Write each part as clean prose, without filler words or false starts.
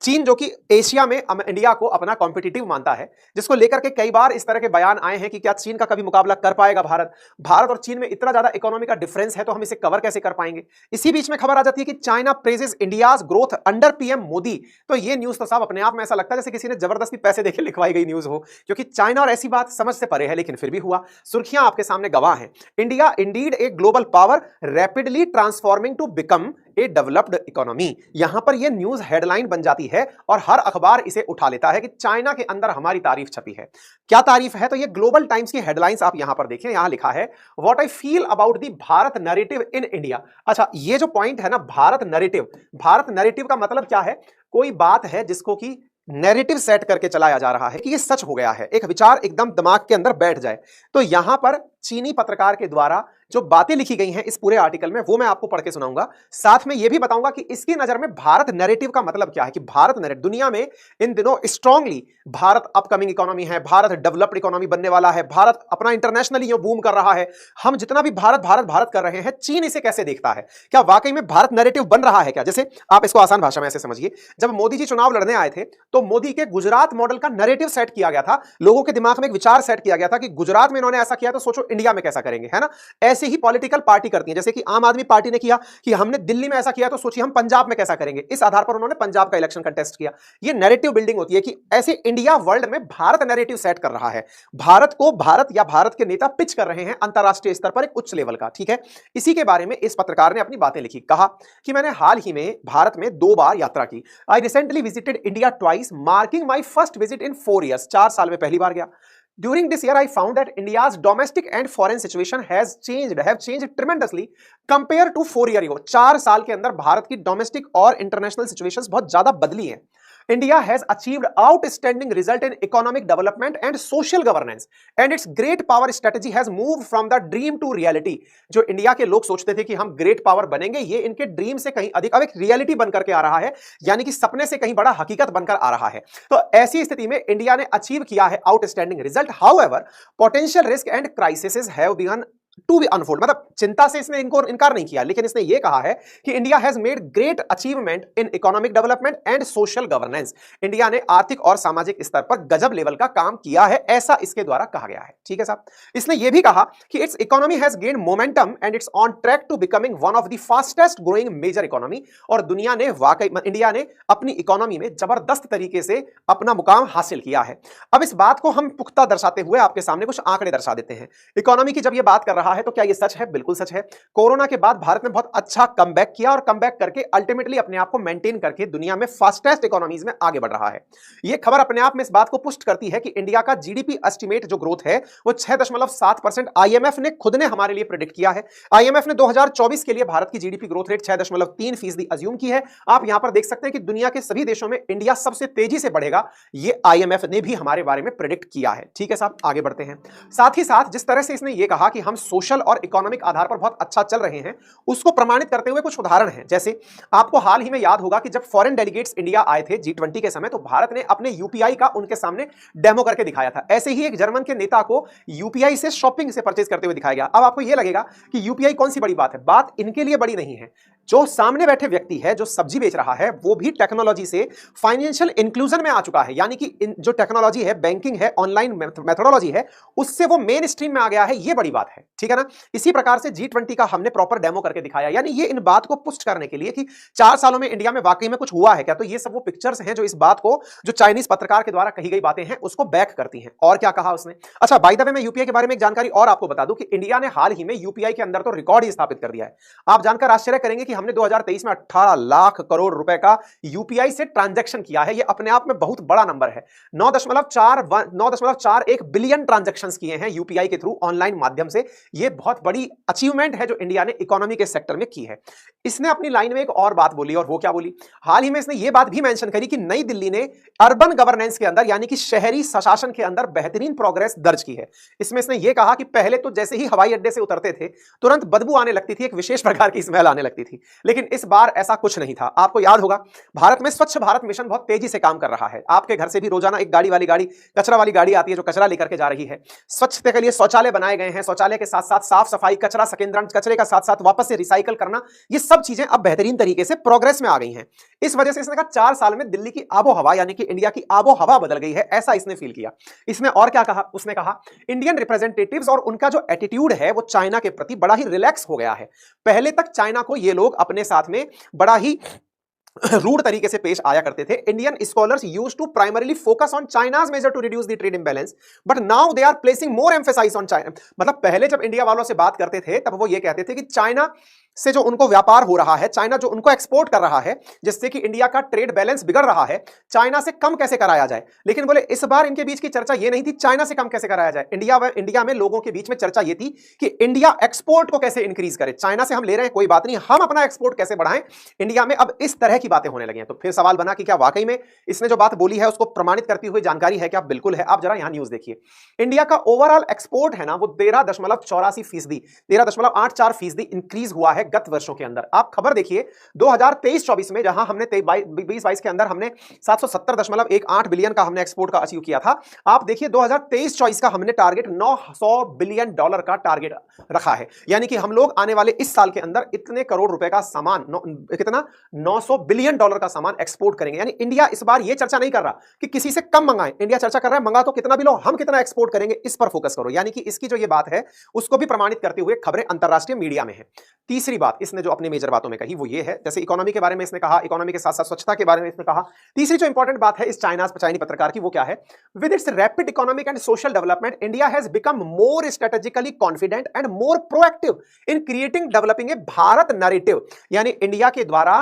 चीन जो कि एशिया में इंडिया को अपना कॉम्पिटिटिव मानता है, जिसको लेकर के कई बार इस तरह के बयान आए हैं कि क्या चीन का कभी मुकाबला कर पाएगा भारत। भारत और चीन में इतना ज्यादा इकोनॉमी का डिफरेंस है तो हम इसे कवर कैसे कर पाएंगे। इसी बीच में खबर आ जाती है कि China praises India's growth under PM Modi. तो ये न्यूज तो साहब अपने आप में ऐसा लगता है जैसे किसी ने जबरदस्ती पैसे देके लिखवाई गई न्यूज हो, क्योंकि चाइना और ऐसी बात समझ से परे है, लेकिन फिर भी हुआ। सुर्खियां आपके सामने गवाह हैं। India indeed a global power rapidly transforming to become a developed economy. यहां पर यह न्यूज हेडलाइन बन जाती है और हर अखबार इसे उठा लेता है कि चाइना के अंदर हमारी तारीफ छपी है। क्या तारीफ है? तो ये ग्लोबल टाइम्स की हेडलाइंस आप यहां पर देखिए। यहां लिखा है what I feel about the Bharat narrative in India. अच्छा, ये जो पॉइंट है ना, भारत नैरेटिव, भारत नैरेटिव का मतलब क्या है? कोई बात है जिसको कि नैरेटिव सेट करके चलाया जा रहा है कि ये सच हो गया है, एक विचार एकदम दिमाग के अंदर बैठ जाए। तो यहां पर चीनी पत्रकार के द्वारा जो बातें लिखी गई हैं इस पूरे आर्टिकल में, वो मैं आपको पढ़ के सुनाऊंगा। साथ में यह भी बताऊंगा कि इसकी नजर में भारत नैरेटिव का मतलब क्या है, कि भारत नैरेटिव दुनिया में इन दिनों स्ट्रांगली भारत अपकमिंग इकोनॉमी है, भारत डेवलप्ड इकोनॉमी बनने वाला है, भारत अपना इंटरनेशनली बूम कर रहा है। हम जितना भी भारत भारत भारत कर रहे हैं, चीन इसे कैसे देखता है? क्या वाकई में भारत नैरेटिव बन रहा है क्या? जैसे आप इसको आसान भाषा में ऐसे समझिए, जब मोदी जी चुनाव लड़ने आए थे तो मोदी के गुजरात मॉडल का नैरेटिव सेट किया गया था। लोगों के दिमाग में एक विचार सेट किया गया था कि गुजरात में इन्होंने ऐसा किया तो सोचो इंडिया में कैसा करेंगे, है ना? ऐसे ही पॉलिटिकल पार्टी करती है, जैसे कि आम आदमी पार्टी ने किया कि हमने दिल्ली में ऐसा किया तो सोचिए हम पंजाब में कैसा करेंगे। इस आधार पर उन्होंने पंजाब का इलेक्शन कंटेस्ट किया। ये नैरेटिव बिल्डिंग होती है कि ऐसे इंडिया वर्ल्ड में भारत नैरेटिव सेट कर रहा है। भारत को भारत या भारत के नेता पिच कर रहे हैं अंतरराष्ट्रीय स्तर पर एक उच्च लेवल का, ठीक है। इसी के बारे में इस पत्रकार ने अपनी बातें लिखी। कहा कि मैंने हाल ही में भारत में 2 बार यात्रा की। I recently visited India twice, marking my first visit in 4 years। 4 साल में पहली बार गया। During this year, I found that India's domestic and foreign situation have changed tremendously compared to 4 years ago। 4 साल के अंदर भारत की डोमेस्टिक और इंटरनेशनल सिचुएशंस बहुत ज्यादा बदली हैं। India has achieved outstanding result in economic development and social governance, and its great power strategy has moved from the dream to reality। जो इंडिया के लोग सोचते थे कि हम ग्रेट पावर बनेंगे, ये इनके ड्रीम से कहीं अधिक अब एक रियलिटी बनकर के आ रहा है, यानी कि सपने से कहीं बड़ा हकीकत बनकर आ रहा है। तो ऐसी स्थिति में इंडिया ने अचीव किया है outstanding result. However potential risk and crisis have begun to be unfold. मतलब चिंता से इसने इनको इनकार नहीं किया, लेकिन इसने यह कहा है कि India has made great achievement in economic development and social governance. India ने आर्थिक और सामाजिक स्तर पर गजब लेवल का काम किया है, ऐसा इसके द्वारा कहा गया है, ठीक है साहब। इसने यह भी कहा कि its economy has gained momentum and it's on track to becoming one of the fastest growing major economy. और दुनिया ने वाकई इंडिया ने अपनी इकोनॉमी में जबरदस्त तरीके से अपना मुकाम हासिल किया है। अब इस बात को हम पुख्ता दर्शाते हुए आपके सामने कुछ आंकड़े दर्शा देते हैं। इकोनॉमी की जब यह बात कर रहा है तो क्या यह सच है? बिल्कुल सच है। कोरोना के बाद भारत ने बहुत अच्छा कमबैक किया और कमबैक करके अल्टीमेटली अपने आप को मेंटेन करके दुनिया में फास्टेस्ट इकोनॉमीज में आगे बढ़ रहा है। यह खबर अपने आप में इस बात को पुष्ट करती है कि इंडिया का जीडीपी एस्टिमेट जो ग्रोथ है वो 6.7% आईएमएफ ने खुद ने हमारे लिए प्रेडिक्ट किया है। आईएमएफ ने 2024 के लिए भारत की जीडीपी ग्रोथ रेट 6.3% अज्यूम की है। आप यहां पर देख सकते हैं कि दुनिया के सभी देशों में इंडिया सबसे तेजी से बढ़ेगा, यह आईएमएफ ने भी हमारे बारे में प्रेडिक्ट किया है, ठीक है साहब। आगे बढ़ते हैं। साथ ही साथ जिस तरह से इसने यह कहा कि हम सोशल और इकोनॉमिक आधार पर बहुत अच्छा चल रहे हैं, उसको प्रमाणित करते हुए कुछ उदाहरण हैं। जैसे आपको हाल ही में याद होगा कि जब फॉरेन डेलीगेट्स इंडिया आए थे G20 के समय, तो भारत ने अपने यूपीआई का उनके सामने डेमो करके दिखाया था। ऐसे ही एक जर्मन के नेता को यूपीआई से शॉपिंग से परचेज करते हुए दिखाया गया। अब आपको यह लगेगा कि यूपीआई कौन सी बड़ी बात है। बात इनके लिए बड़ी नहीं है। जो सामने बैठे व्यक्ति है, जो सब्जी बेच रहा है, वो भी टेक्नोलॉजी से फाइनेंशियल इंक्लूजन में आ चुका है। यानी कि जो टेक्नोलॉजी है, बैंकिंग है, ऑनलाइन मेथोडोलॉजी है, उससे वो मेन स्ट्रीम में आ गया है। ये बड़ी बात है, ठीक है ना। इसी प्रकार से G20 का हमने प्रॉपर डेमो करके दिखाया। यानी ये इन बात को पुष्ट करने के लिए कि 4 सालों में इंडिया में वाकई में कुछ हुआ है क्या। तो ये सब वो पिक्चर्स हैं जो इस बात को, जो चाइनीज पत्रकार के द्वारा कही गई बातें हैं, उसको बैक करती हैं। और क्या कहा उसने? अच्छा, बाय द वे मैं यूपीआई के बारे में एक जानकारी और आपको बता दूं कि इंडिया ने हाल ही में यूपीआई के अंदर तो रिकॉर्ड ही स्थापित कर दिया है। आप जानकर आश्चर्य करेंगे कि हमने 2023 में 18 लाख करोड़ रुपए का यूपीआई से ट्रांजैक्शन किया है। यह अपने आप में बहुत बड़ा नंबर है। 9.41 बिलियन ट्रांजैक्शंस किए हैं यूपीआई के थ्रू ऑनलाइन माध्यम से। यह बहुत बड़ी अचीवमेंट है जो इंडिया ने इकोनॉमी के सेक्टर में की है। इसने अपनी लाइन में एक और बात बोली, और वो क्या बोली? हाल ही में इसने ये बात भी मेंशन करी कि नई दिल्ली ने अर्बन गवर्नेंस के अंदर, यानी कि शहरी प्रशासन के अंदर बेहतरीन प्रोग्रेस दर्ज की है। इसमें इसने ये कहा कि पहले तो जैसे ही हवाई अड्डे से उतरते थे तुरंत बदबू आने लगती थी, एक विशेष प्रकार की स्मेल आने लगती थी, लेकिन इस बार ऐसा कुछ नहीं था। आपको याद होगा भारत में स्वच्छ भारत मिशन बहुत तेजी से काम कर रहा है। आपके घर से भी रोजाना एक कचरा वाली गाड़ी आती है जो कचरा लेकर के जा रही है। स्वच्छता के लिए शौचालय बनाए गए हैं, शौचालय के साथ साथ साफ सफाई, कचरा कचरा संकेंद्रण, कचरे का साथ साथ वापस से रिसाइकल करना, ये सब चीजें अब बेहतरीन तरीके से प्रोग्रेस में आ गई हैं। इस वजह से इसने कहा 4 साल में दिल्ली की आबो हवा यानी कि इंडिया की आबो हवा बदल गई है, ऐसा इसने फील किया। इसमें और क्या कहा, उसने कहा इंडियन रिप्रेजेंटेटिव्स और उनका जो एटीट्यूड है वो चाइना के प्रति बड़ा ही रिलैक्स हो गया है। पहले तक चाइना को ये लोग अपने साथ में बड़ा ही रूड तरीके से पेश आया करते थे। Indian scholars use to primarily focus on China's major to reduce the trade imbalance, but now they are placing more emphasise on China. मतलब पहले जब इंडिया वालों से बात करते थे तब वो ये कहते थे कि चाइना से जो उनको व्यापार हो रहा है, चाइना जो उनको एक्सपोर्ट कर रहा है, जिससे कि इंडिया का ट्रेड बैलेंस बिगड़ रहा है, चाइना से कम कैसे कराया जाए। लेकिन बोले इस बार इनके बीच की चर्चा ये नहीं थी चाइना से कम कैसे कराया जाए, इंडिया में लोगों के बीच में चर्चा ये थी कि इंडिया एक्सपोर्ट को कैसे इंक्रीज करे। चाइना से हम ले रहे हैं कोई बात नहीं, हम अपना एक्सपोर्ट कैसे बढ़ाएं इंडिया में। अब इस तरह की बातें होने लगी हैं। तो फिर सवाल बना कि क्या वाकई में इसने जो बात बोली है उसको प्रमाणित करती हुई जानकारी है क्या? बिल्कुल है। आप जरा यहां न्यूज देखिए, इंडिया का ओवरऑल एक्सपोर्ट है ना वो 13.84%, 13.84% इंक्रीज हुआ है गत वर्षों के अंदर। आप खबर देखिए 2023-24 में, जहां हमने 2022 के अंदर हमने 770.18 बिलियन का हमने एक्सपोर्ट का अचीव किया था। आप देखिए 2023-24 का हमने टारगेट $900 बिलियन का टारगेट रखा है, यानी कि हम लोग आने वाले इस साल के अंदर इतने करोड़ रुपए का सामान, कितना, $900 बिलियन का सामान एक्सपोर्ट करेंगे। यानी इंडिया इस बार ये चर्चा नहीं कर रहा कि किसी से कम मंगाएं, इंडिया चर्चा कर रहा है मंगा तो कितना भी लो, हम कितना एक्सपोर्ट करेंगे इस पर फोकस करो। यानी कि इसकी जो ये बात है उसको भी प्रमाणित करते हुए खबरें अंतरराष्ट्रीय मीडिया में है। तीसरी बात इसने जो अपनी मेजर बातों में कही वो ये है, जैसे इकोनॉमी के बारे में इसने कहा, इकोनॉमी के साथ साथ स्वच्छता के बारे में इसने कहा। तीसरी जो इंपॉर्टेंट बात है इस चाइनी पत्रकार की वो क्या है, with its rapid economic and social development India has become more strategically confident and more proactive in creating developing a Bharat narrative. यानी इंडिया के द्वारा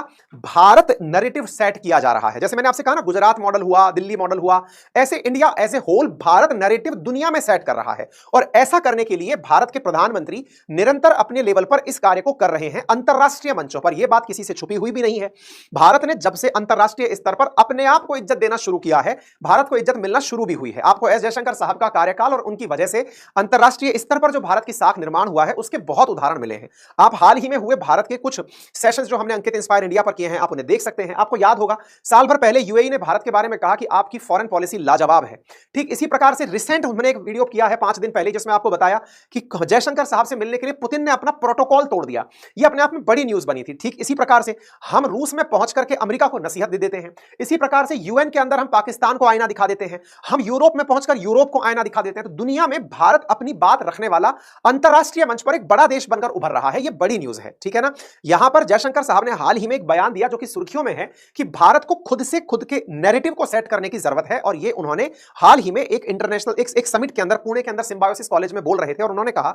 भारत नैरेटिव सेट किया जा रहा है। जैसे मैंने आपसे कहा ना, गुजरात मॉडल हुआ, दिल्ली मॉडल हुआ, ऐसे India as a whole Bharat narrative दुनिया में सेट कर रहा है। और ऐसा करने के लिए भारत के प्रधानमंत्री निरंतर अपने लेवल पर इस कार्य को कर रहे हैं अंतरराष्ट्रीय मंचों पर। यह बात किसी से छुपी हुई भी नहीं है। भारत ने जब से अंतरराष्ट्रीय स्तर पर अपने आप को इज्जत देना शुरू किया है, भारत को इज्जत मिलना शुरू भी हुई है। आपको एस जयशंकर साहब का कार्यकाल और उनकी वजह से अंतरराष्ट्रीय स्तर पर जो भारत की साख निर्माण हुआ है उसके बहुत उदाहरण मिले हैं। आप हाल ही में हुए भारत के कुछ सेशंस जो हमने अंकित इंस्पायर इंडिया पर किए हैं आप उन्हें देख सकते हैं। आपको याद होगा साल भर पहले यूएई ने भारत के बारे में कहा कि आपकी फॉरेन पॉलिसी लाजवाब है। ठीक इसी प्रकार से रिसेंट हमने एक वीडियो किया है 5 दिन पहले जिसमें आपको बताया कि जयशंकर साहब से मिलने के लिए पुतिन ने अपना प्रोटोकॉल तोड़ दिया। यह अपने आप में बड़ी न्यूज बनी थी। ठीक इसी प्रकार से हम रूस में पहुंच करके अमेरिका को नसीहत दे देते हैं। इसी प्रकार से यूएन के अंदर हम पाकिस्तान को आईना दिखा देते हैं। हम यूरोप में पहुंचकर यूरोप को आईना दिखा देते हैं। तो दुनिया में भारत अपनी बात रखने वाला अंतरराष्ट्रीय मंच पर एक बड़ा देश बनकर उभर रहा है। यह बड़ी न्यूज है, ठीक है ना। यहां पर जयशंकर साहब ने हाल ही में एक बयान दिया जो कि सुर्खियों में है कि भारत को खुद से खुद के नैरेटिव को सेट करने की जरूरत है। और यह उन्होंने हाल ही में एक इंटरनेशनल एक समिट के अंदर पुणे के अंदर सिम्बायोसिस कॉलेज में बोल रहे थे। और उन्होंने कहा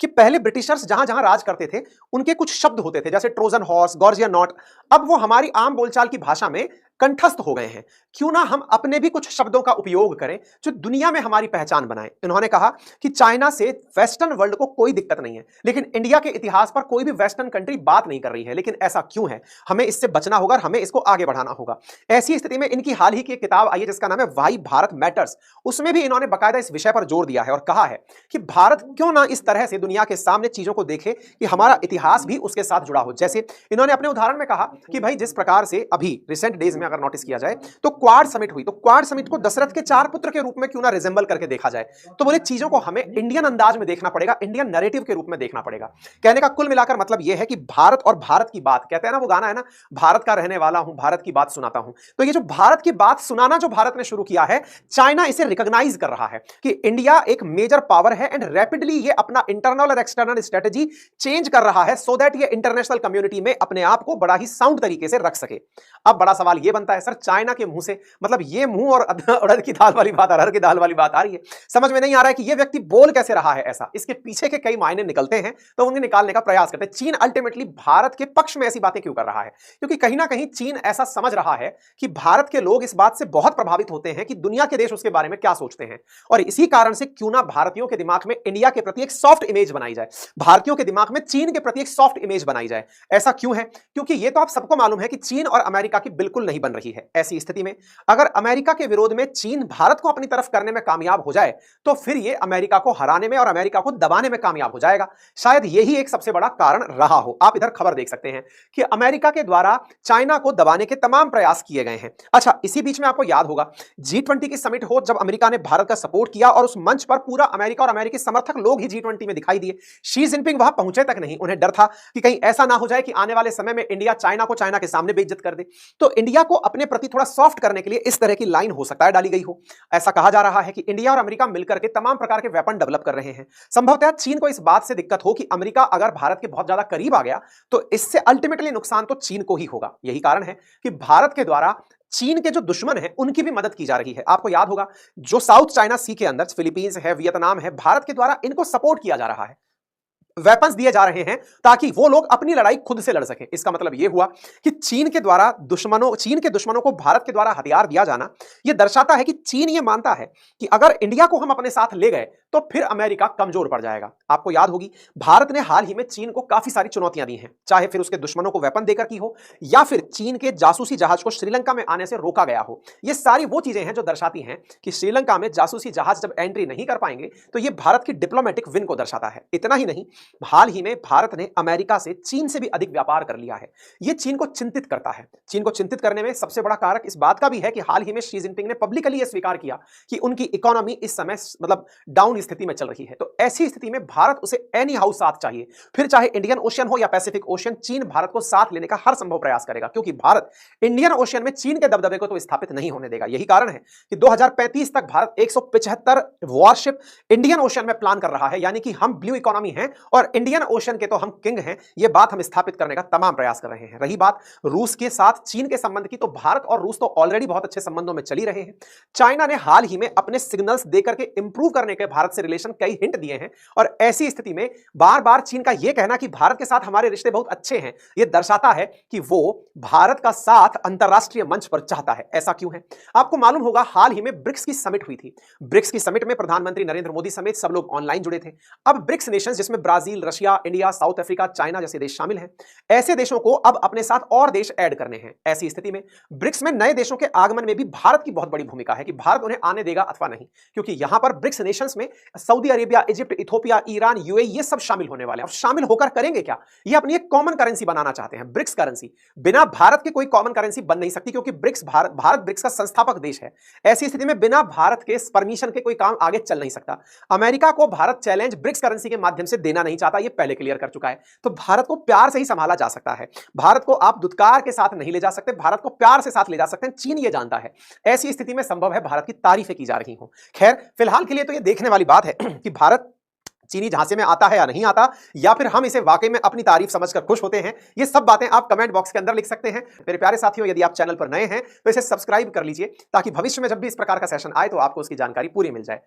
कि पहले ब्रिटिशर्स जहां जहां राज करते थे उनके कुछ शब्द होते थे जैसे ट्रोजन हॉर्स, गॉर्जियन नॉट, अब वो हमारी आम बोलचाल की भाषा में कंठस्थ हो गए हैं। क्यों ना हम अपने भी कुछ शब्दों का उपयोग करें जो दुनिया में हमारी पहचान बनाए। इन्होंने कहा कि चाइना से वेस्टर्न वर्ल्ड को कोई दिक्कत नहीं है, लेकिन इंडिया के इतिहास पर कोई भी वेस्टर्न कंट्री बात नहीं कर रही है। लेकिन ऐसा क्यों है? हमें इससे बचना होगा, हमें इसको आगे बढ़ाना होगा। ऐसी स्थिति में इनकी हाल ही की एक किताब आई है जिसका नाम है वाई भारत मैटर्स। उसमें भी इन्होंने बाकायदा इस विषय पर जोर दिया है और कहा है कि भारत क्यों ना इस तरह से दुनिया के सामने चीजों को देखे कि हमारा इतिहास भी उसके साथ जुड़ा हो। जैसे इन्होंने अपने उदाहरण में कहा कि भाई जिस प्रकार से अभी रिसेंट डेज में अगर नोटिस किया जाए तो क्वाड समिट हुई, तो क्वाड समिट को दशरथ के 4 पुत्र के रूप में क्यों ना रिजेंबल करके देखा जाए। तो बोले चीजों को हमें इंडियन अंदाज में देखना पड़ेगा, इंडियन नैरेटिव के रूप में देखना पड़ेगा। कहने का कुल मिलाकर मतलब यह है कि भारत और भारत की बात, कहते हैं ना वो गाना है ना, भारत का रहने वाला हूं, भारत की बात सुनाता हूं। तो ये जो भारत की बात सुनाना जो भारत ने शुरू किया है, चाइना इसे रिकॉग्नाइज कर रहा है कि इंडिया एक मेजर पावर है एंड रैपिडली ये अपना इंटरनल और एक्सटर्नल स्ट्रेटजी चेंज कर रहा है सो दैट ये इंटरनेशनल कम्युनिटी में अपने आप को बड़ा ही साउंड तरीके से रख सके। अब बड़ा सवाल ये बनता है सर, चाइना के मुंह से, मतलब ये मुंह और उड़द की दाल वाली बात, अरहर की दाल वाली बात आ रही है, समझ में नहीं आ रहा है कि ये व्यक्ति बोल कैसे रहा है ऐसा। इसके पीछे के कई मायने निकलते हैं तो उन्हें निकालने का प्रयास करते हैं। चीन अल्टीमेटली भारत के पक्ष में ऐसी बातें क्यों कर रहा है? क्योंकि कहीं ना कहीं चीन ऐसा समझ रहा है कि भारत के लोग इस बात से बहुत प्रभावित होते हैं कि दुनिया के देश उसके बारे में क्या सोचते हैं। और इसी कारण से क्यों ना भारतीयों के दिमाग में इंडिया के प्रति एक सॉफ्ट इमेज बनाई जाए, भारतीयों के दिमाग में चीन के प्रति एक सॉफ्ट इमेज बनाई जाए। ऐसा क्यों है? क्योंकि ये तो आप सबको मालूम है कि चीन और अमेरिका की बिल्कुल नहीं बन रही है। ऐसी स्थिति में अगर अमेरिका के विरोध में चीन भारत को अपनी तरफ करने में कामयाब हो जाए तो फिर यह अमेरिका को हराने में और अमेरिका को दबाने में कामयाब हो जाएगा। शायद यही एक सबसे बड़ा कारण रहा हो। आप इधर खबर देख सकते हैं कि अमेरिका के द्वारा चाइना को दबाने के तमाम प्रयास किए गए हैं। अच्छा, इसी बीच में आपको याद होगा G20 की समिट हो, जब अमेरिका ने भारत का सपोर्ट किया और उस मंच पर पूरा अमेरिका और अमेरिकी समर्थक लोग ही G20 में दिखाई दिए। शी जिनपिंग वहां पहुंचे तक नहीं। उन्हें डर था कि कहीं ऐसा ना हो जाए कि आने वाले समय में इंडिया चाइना को चाइना के सामने बेइज्जत कर दे। तो इंडिया को अपने प्रति थोड़ा सॉफ्ट करने के लिए इस तरह की लाइन हो सकता है डाली गई हो। ऐसा कहा जा रहा है कि इंडिया और अमेरिका मिलकर के तमाम प्रकार के वेपन डेवलप कर रहे हैं। संभवतः चीन को इस बात से दिक्कत हो कि अमेरिका अगर भारत के बहुत ज्यादा करीब आ गया तो इससे अल्टीमेटली नुकसान तो चीन को ही होगा। यही कारण है कि भारत के द्वारा चीन के जो दुश्मन हैं उनकी भी मदद की जा रही है। आपको याद होगा जो साउथ चाइना सी के अंदर फिलीपींस है, वियतनाम है, भारत के द्वारा इनको सपोर्ट किया जा रहा है, वेपन्स दिए जा रहे हैं ताकि वो लोग अपनी लड़ाई खुद से लड़ सकें। इसका मतलब यह हुआ कि चीन के दुश्मनों को भारत के द्वारा हथियार दिया जाना यह दर्शाता है कि चीन यह मानता है कि अगर इंडिया को हम अपने साथ ले गए तो फिर अमेरिका कमजोर पड़ जाएगा। आपको याद होगी भारत ने हाल ही में चीन को काफी सारी चुनौतियां दी हैं, चाहे फिर उसके दुश्मनों को वेपन देकर की हो या फिर चीन के जासूसी जहाज को श्रीलंका में आने से रोका गया हो। ये सारी वो चीजें हैं जो दर्शाती हैं कि श्रीलंका में जासूसी जहाज जब एंट्री नहीं कर पाएंगे तो यह भारत की डिप्लोमेटिक विन को दर्शाता है। इतना ही नहीं, हाल ही में भारत ने अमेरिका से चीन से भी अधिक व्यापार कर लिया है। यह चीन को चिंतित करता है। चीन को चिंतित करने में सबसे बड़ा कारक इस बात का भी है कि हाल ही में शी जिनपिंग ने पब्लिकली यह स्वीकार किया कि उनकी इकोनॉमी इस समय मतलब डाउन स्थिति में चल रही है। तो ऐसी स्थिति में भारत उसे एनी हाउ साथ चाहिए, फिर चाहे इंडियन ओशियन हो या पैसिफिक ओशियन, चीन भारत को साथ लेने का हर संभव प्रयास करेगा, क्योंकि भारत इंडियन ओशियन में चीन के दबदबे को तो स्थापित नहीं होने देगा। यही कारण है कि 2035 तक भारत 175 वॉरशिप इंडियन ओशियन में प्लान कर रहा है, यानी कि हम ब्लू इकोनॉमी हैं और इंडियन ओशियन के तो हम किंग हैं। यह बात हम स्थापित करने का तमाम प्रयास कर रहे हैं। रही बात रूस के साथ चीन के संबंध की, तो भारत और रूस तो ऑलरेडी बहुत अच्छे संबंधों में चली रहे हैं। चाइना ने हाल ही में अपने सिग्नल्स देकर के इंप्रूव करने के भारत से रिलेशन कई हिंट दिए हैं और ऐसी स्थिति में बार बार चीन का यह कहना कि भारत के साथ हमारे रिश्ते बहुत अच्छे हैं, यह दर्शाता है कि वो भारत का साथ अंतरराष्ट्रीय मंच पर चाहता है। ऐसा क्यों है? आपको मालूम होगा हाल ही में ब्रिक्स की समिट हुई थी। ब्रिक्स की समिट में प्रधानमंत्री नरेंद्र मोदी समेत सब लोग ऑनलाइन जुड़े थे। अब ब्रिक्स नेशंस, जिसमें Brazil, Russia, India, south Africa, China जैसे देश शामिल हैं, ऐसे देशों को अब अपने साथ और देश ऐड करने हैं। ऐसी स्थिति में ब्रिक्स में नए देशों के आगमन में भी भारत की बहुत बड़ी भूमिका है कि भारत उन्हें आने देगा अथवा नहीं, क्योंकि यहां पर ब्रिक्स नेशंस में Saudi Arabia, Egypt, Ethiopia, Iran, UAE ये सब शामिल होने वाले हैं। और शामिल होकर करेंगे क्या? ये अपनी एक कॉमन करेंसी बनाना चाहते हैं, ब्रिक्स करेंसी। बिना भारत के कोई कॉमन करेंसी बन नहीं सकती, क्योंकि भारत ब्रिक्स का संस्थापक देश है। ऐसी स्थिति में बिना भारत के परमिशन के कोई काम आगे चल नहीं सकता। अमेरिका को भारत चैलेंज ब्रिक्स करेंसी के माध्यम से देना नहीं चाहता, ये पहले क्लियर कर चुका है। तो भारत को प्यार से ही संभाला जा सकता है। भारत को आप दुत्कार के साथ नहीं ले जा सकते, भारत को प्यार से साथ ले जा सकते हैं। चीन ये जानता है। ऐसी स्थिति में संभव है भारत की तारीफें की जा रही हो। खैर, फिलहाल के लिए तो ये देखने वाली बात है कि भारत चीनी झांसे में आता है या नहीं आता, या फिर हम इसे वाकई में अपनी तारीफ समझकर खुश होते हैं। ये सब बातें आप कमेंट बॉक्स के अंदर लिख सकते हैं। मेरे प्यारे साथियों, यदि आप चैनल पर नए हैं तो इसे सब्सक्राइब कर लीजिए, ताकि भविष्य में जब भी इस प्रकार का सेशन आए तो आपको उसकी जानकारी पूरी मिल जाए।